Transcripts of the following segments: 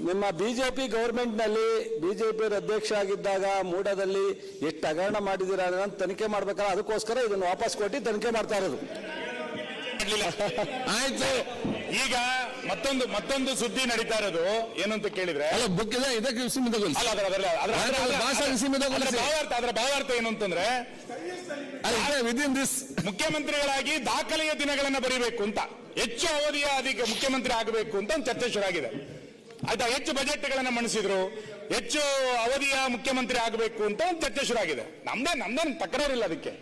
ನಿಮ್ಮ BJP government ನಲ್ಲಿ BJP ಅಧ್ಯಕ್ಷ ಆಗಿದ್ದಾಗ ಮೂಡದಲ್ಲಿ ಎಷ್ಟು ಹಗರಣ ಮಾಡಿದ್ದೀರಾ ಅಂತ ತನಿಖೆ ಮಾಡ್ಬೇಕಲ್ಲ, ಅದಕ್ಕೋಸ್ಕರ ಇದನ್ನು ವಾಪಸ್ ಕೊಟ್ಟು ತನಿಖೆ ಮಾಡ್ತಾ ಇರೋದು. ಆಯ್ತು. ಈಗ ಮತ್ತೊಂದು ಸುದ್ದಿ ನಡೀತಾ ಇರೋದು ಏನು ಅಂತ ಕೇಳಿದ್ರೆ, ಬುಕ್ ಇದೆ, ಇದಕ್ಕೆ ಸೀಮಿತಗೊಳಿಸಿ. ಅದರ ಭಾವಾರ್ಥ ಏನು ಅಂತಂದ್ರೆ, ವಿದಿನ್ ದಿಸ್ ಮುಖ್ಯಮಂತ್ರಿಗಳಾಗಿ ದಾಖಲೆಯ ದಿನಗಳನ್ನ ಬರೀಬೇಕು ಅಂತ, ಹೆಚ್ಚು ಅವಧಿಯ ಮುಖ್ಯಮಂತ್ರಿ ಆಗಬೇಕು ಅಂತ ಒಂದು ಚರ್ಚೆ ಶುರುವಾಗಿದೆ. ಆಯ್ತಾ, ಹೆಚ್ಚು ಬಜೆಟ್ಗಳನ್ನ ಮಂಡಿಸಿದ್ರು, ಹೆಚ್ಚು ಅವಧಿಯ ಮುಖ್ಯಮಂತ್ರಿ ಆಗಬೇಕು ಅಂತ ಒಂದು ಚರ್ಚೆ ಶುರುವಾಗಿದೆ. ನಮ್ದೇನು ತಕರಾರಿಲ್ಲ ಅದಕ್ಕೆ.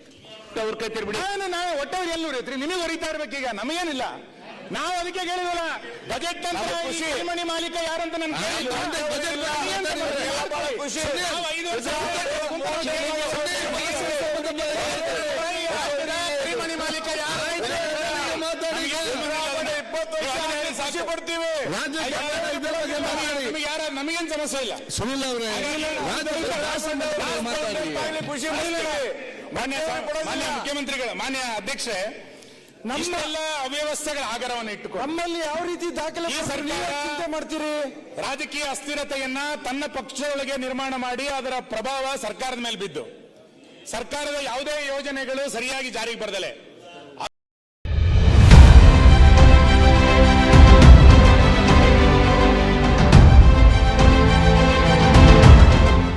ಅವ್ರ ಕೈ ತಿರ್ಬಿಡಿ. ನಾವು ಒಟ್ಟವ್ರು ಎಲ್ಲಿ ನೋಡಿದ್ರಿ, ನಿಮಗೆ ಹೊರಿತಾ ಇರ್ಬೇಕೀಗ, ನಮಗೇನಿಲ್ಲ. ನಾವು ಅದಕ್ಕೆ ಕೇಳಿದ್ವಲ್ಲ, ಬಜೆಟ್ ಮಣಿ ಮಾಲೀಕ ಯಾರಂತ ನನ್ ಮಣಿ ಮಾಲೀಕ ಸಾಕ್ಷಿ ಕೊಡ್ತೀವಿ. ನಮಗೇನು ಸಮಸ್ಯೆ ಇಲ್ಲ. ಸುನಿಲ್ ಅವರೇ, ಖುಷಿ ಮಾನ್ಯ ಮಾನ್ಯ ಅಧ್ಯಕ್ಷೆ, ನಮ್ಮೆಲ್ಲ ಅವ್ಯವಸ್ಥೆಗಳ ಆಗರವನ್ನು ಇಟ್ಟುಕೊಂಡು ನಮ್ಮಲ್ಲಿ ಯಾವ ರೀತಿ ದಾಖಲೆ ಚಿಂತೆ ಮಾಡ್ತೀರಿ? ರಾಜಕೀಯ ಅಸ್ಥಿರತೆಯನ್ನ ತನ್ನ ಪಕ್ಷದೊಳಗೆ ನಿರ್ಮಾಣ ಮಾಡಿ ಅದರ ಪ್ರಭಾವ ಸರ್ಕಾರದ ಮೇಲೆ ಬಿದ್ದು, ಸರ್ಕಾರದ ಯಾವುದೇ ಯೋಜನೆಗಳು ಸರಿಯಾಗಿ ಜಾರಿಗೆ ಬರದಲೆ